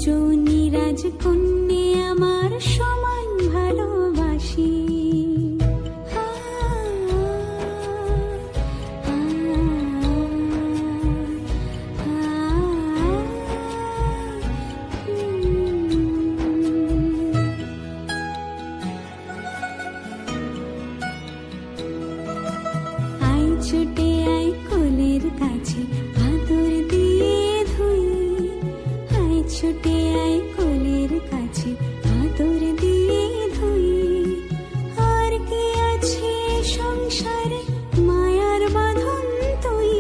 দুজনই রাজকন্যে আমার সমান ভালোবাসি। আয় ছুটে আয় কোলের কাছে আদর দিয়ে ধুই, আয় ছুটে আয় কোলের কাছে আদর দিয়ে ধুই। আর কি আছে সংসারে মায়ার বাঁধন তুই,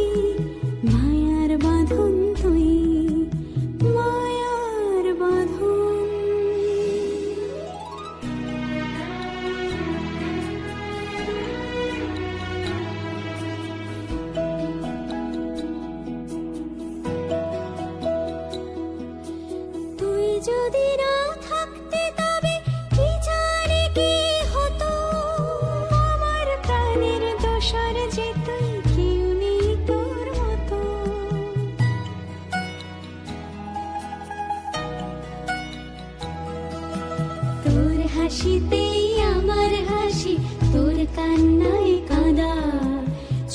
মায়ার বাঁধন তুই, মায়ার বাঁধন। তুই যদি না থাকতে তবে কি জানি কি হতো, আমার প্রাণের দোসর যে তুই, কেউ নেই তোর মতো। তোর হাসিতেই আমার হাসি, তোর কান্নায় কাঁদা,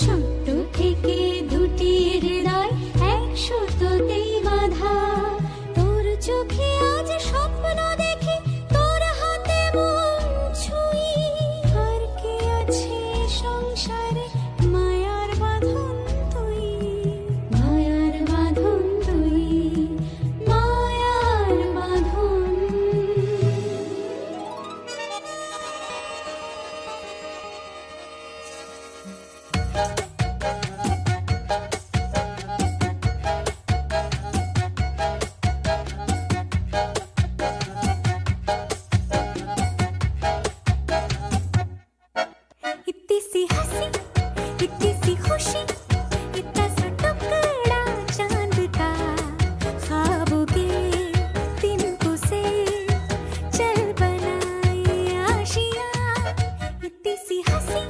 ছোট্ট থেকে দুটি হৃদয় একসাথেই বাঁধা। তোর চোখে আজ স্বপ্ন দেখি, তোর হাতে মন ছুঁই। আর কি আছে সংসারে মায়ার বাঁধন তুই, মায়ার বাঁধন তুই, মায়ার বাঁধন। इतनी सी हंसी, इतनी सी खुशी, इतना सा टुकड़ा चांद का, ख्वाबों के तिनकों से चल बनाए आशियाँ। इतनी सी हंसी,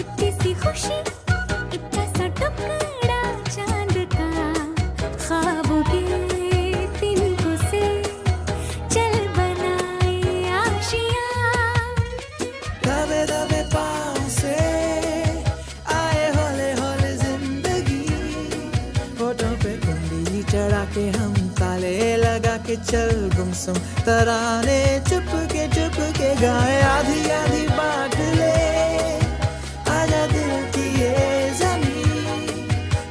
इतनी सी खुशी, इतना सा टुकड़ा चांद का, ख्वाबों के तिनकों से चल बनाए आशियाँ। दबे दबे पाँव से आए हौले हौले जिंदगी, होठों पे कुंडी चढ़ा के हम ताले लगा के चल गुमसुम तराने चुप के गाए। आधी आधी बांट ले आजा दिल की ये जमीन,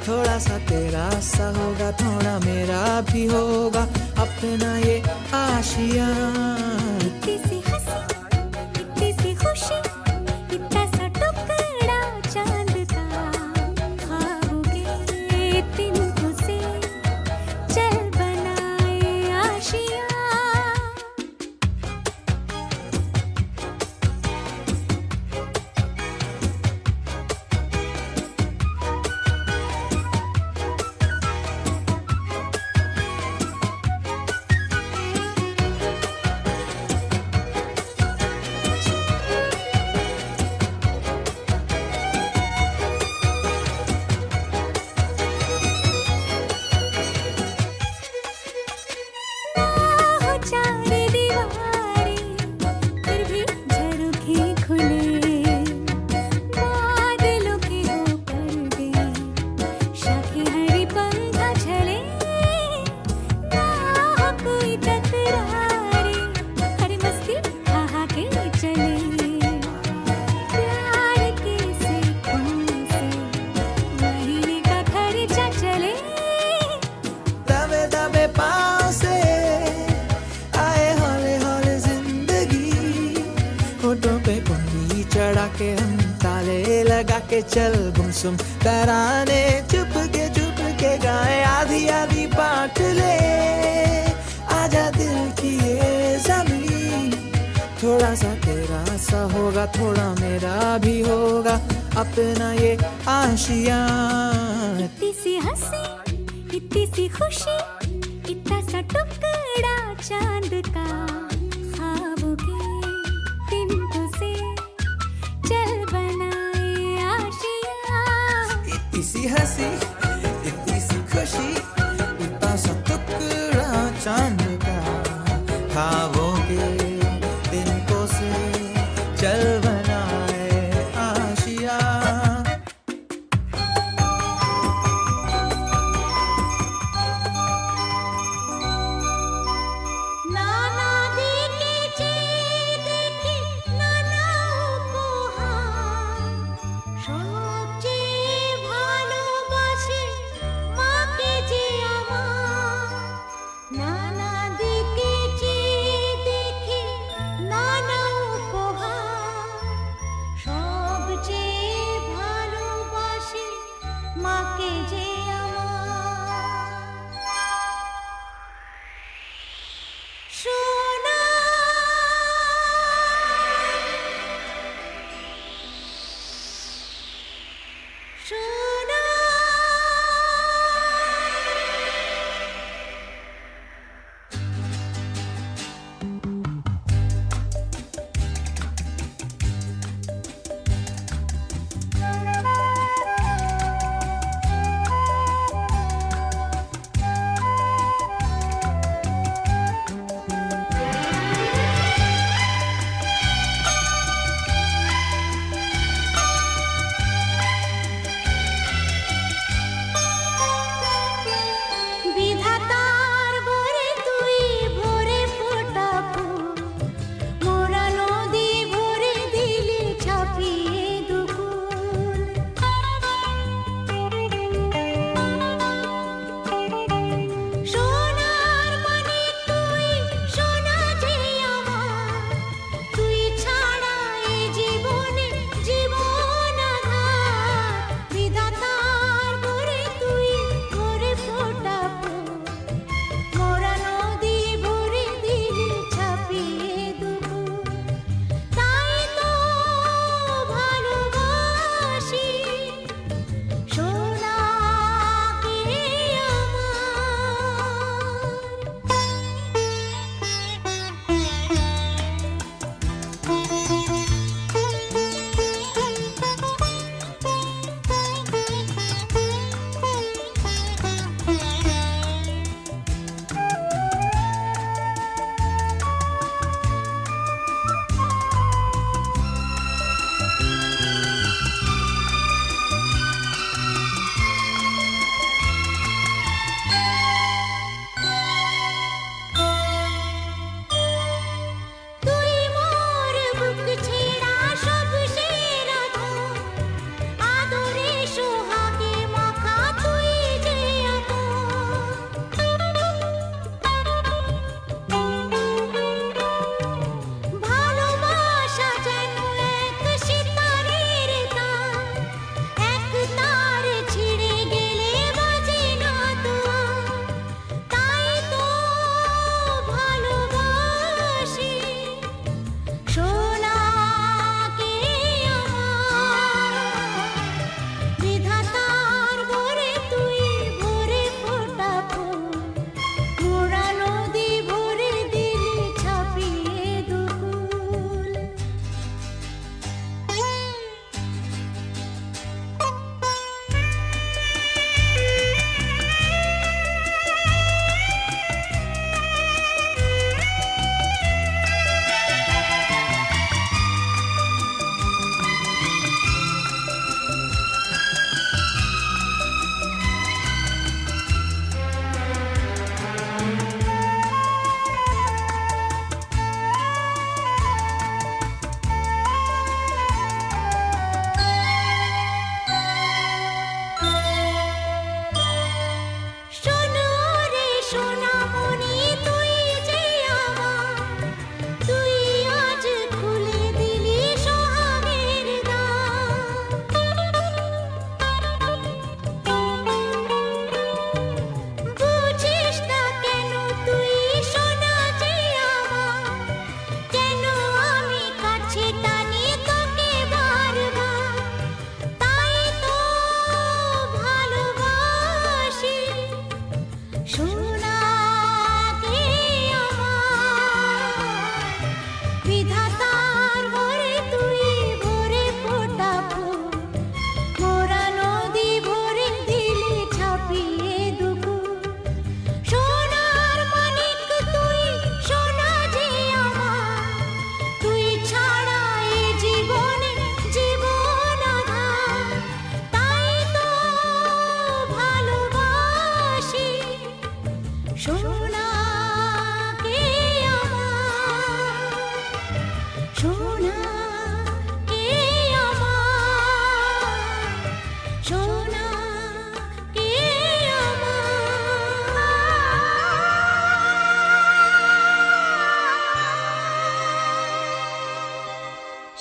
थोड़ा सा तेरा सा होगा, थोड़ा मेरा भी होगा, अपना ये आशियाँ। इतनी सी हंसी, इतनी सी खुशी, इतना सा टुकड़ा चांद का, ख्वाबों के तिनकों से चल बनाए आशियाँ। हो चार दीवारें फिर भी झरोखे खुले, बादलों के हो पर्दे, शाखे हरी पंखा झले। ना हो कोई तकरारे, हर मस्ती खा के चले। प्यार के सिक्कों से महीने का खर्चा चले। दबे दबे पाँव से आए हौले हौले जिंदगी, होठों पे कुंडी चढ़ा के हम ताले लगा के चल गुमसुम तराने चुप के गाए। आधी आधी बांट ले आजा दिल की ये जमीन, थोड़ा सा तेरा सा होगा, थोड़ा मेरा भी होगा, अपना ये आशियाँ। इतनी सी हंसी, इतनी सी खुशी, इतना सा टुकड़ा चांद का, ख्वाबों के तिनकों से चल बनाए आशियाँ। इतनी सी हंसी, इतनी सी खुशी, इतना सा टुकड़ा चांद का,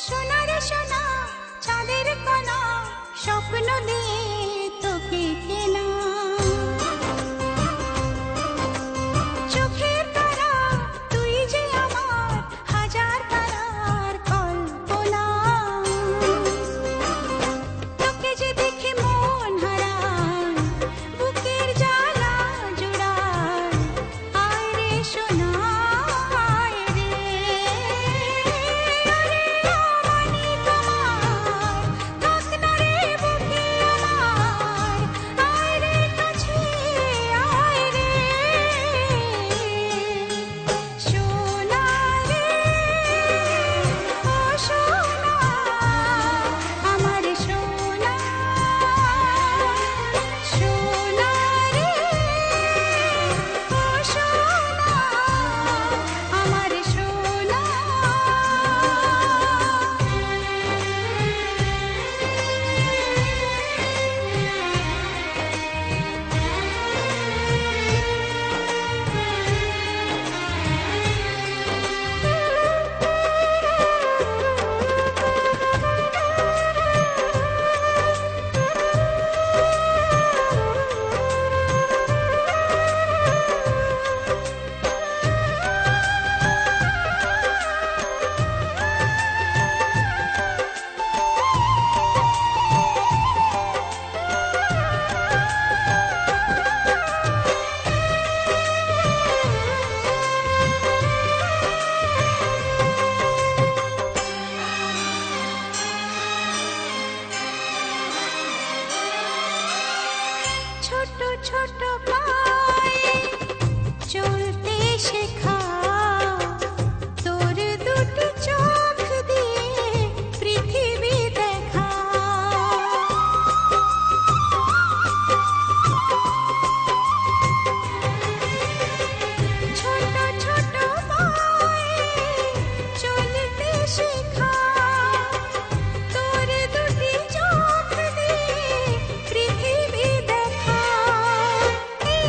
সোনা রে সোনা চাঁদের কণা স্বপ্ন দিয়ে তোকে কেনা চোখের তারা তুই যে আমার হাজার তারার কল্পনা তোকে যে দেখে মন হারায় বুকের জ্বালা জুড়ায় আয় রে সোনা আয় রে ওরে আমানি তোমার থাক না রে বুকে আমার আয় রে কাছে আয় রে সোনা রে ও সোনা আমার সোনা সোনা রে ও সোনা আমার সোনা ছোট ছোট পায়ে চলতে শেখা তোর দুটি চোখ দিয়ে পৃথিবী দেখা ছোট ছোট পায়ে চলতে শেখা তোর দুটি চোখ দিয়ে পৃথিবী দেখা এই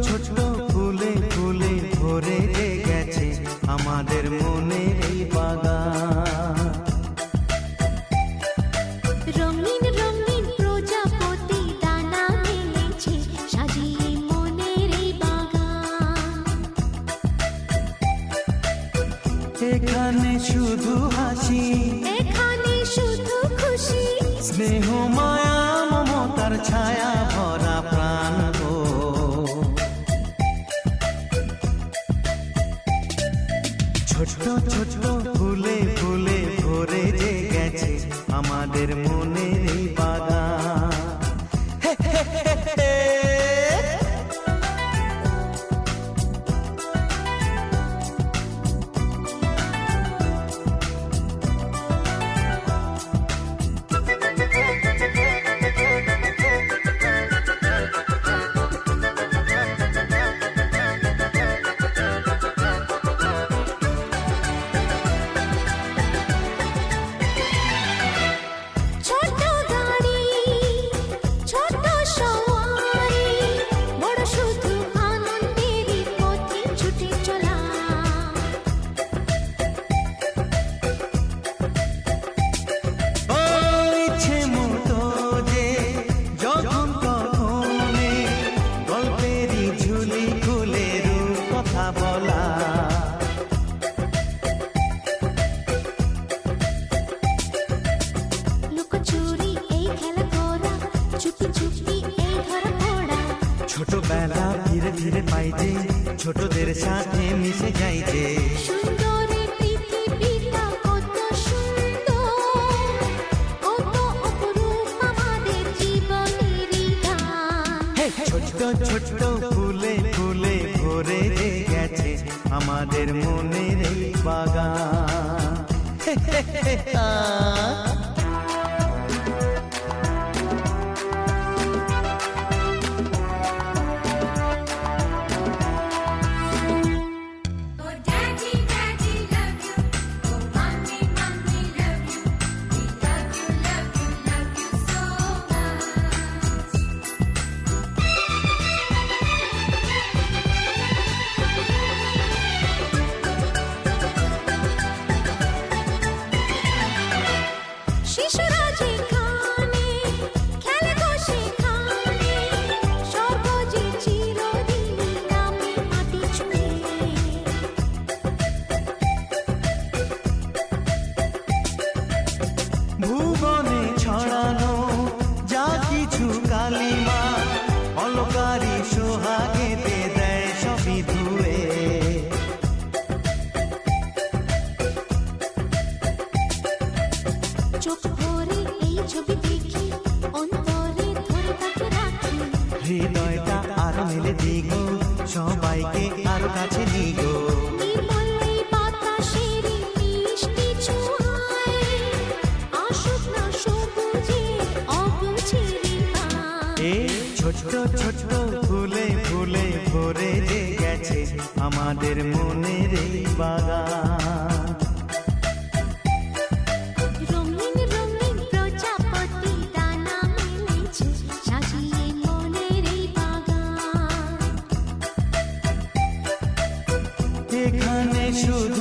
ছোট ফুলে ফুলে ভরে গেছে আমাদের মনের এই বাগান। রঙিন রঙিন প্রজাপতি ডানা মেলেছে সাজিয়ে মনের এই বাগান। এখানে শুধু হাসি, এখানে শুধু খুশি, স্নেহ মায়া মমতার ছায়া ভরা প্রাণ গো। ছোট ছোট ফুলে ফুলে ভরে গেছে আমাদের মনের এই বাগান। হে হে হে হে। ছোট গাড়ি ছোট সওয়ারি, বড় শুধু আনন্দেরই পথে ছুটে চলা। ও ইচ্ছে মতো যে যখন তখনে গল্পেরই ঝুলি খুলে রূপ কথা বলা। লুকোচুরি এই খেলা করা, চুপি চুপি এই ধরা পড়া। ছোটবেলা ধীরে ধীরে পাই যে ছোটদের সাথে মিশে যাই যে। সুন্দরের পৃথিবীটা কত সুন্দর, কত অপরূপ আমাদের জীবনেরই গান। ছোট ছোট ফুলে ফুলে ভরে গেছে আমাদের মনের এই বাগান। হে হে হে আ। Oh daddy daddy love you, oh mommy mommy love you, we love you love you love you so much. শিশুরা যেখানে খেলে গো সেখানে, স্বর্গ যে চিরদিনই নামে মাটি ছুঁয়ে। ভুবনে ছড়ানো যা কিছু কালিমা অলকারি সোহাগেতে দেয় সবই ধুয়ে। চোখ ভরে এই ছবি দেখি, অন্তরে ধরে তাকে রাখি। হৃদয়টা আরো মেলে দিগো, সবাইকে আরো কাছে নিগো। নির্মল এই বাতাসেরই মিষ্টি ছোঁয়ায়, আসুক না সবুজে অগুছেরি গান। এ ছোট ছোট ফুলে ফুলে ভরে গেছে আমাদের মনের এই বাগান। রঙিন রঙিন প্রজাপতি ডানা মেলেছে সাজিয়ে মনের এই বাগান। এখানে শুধু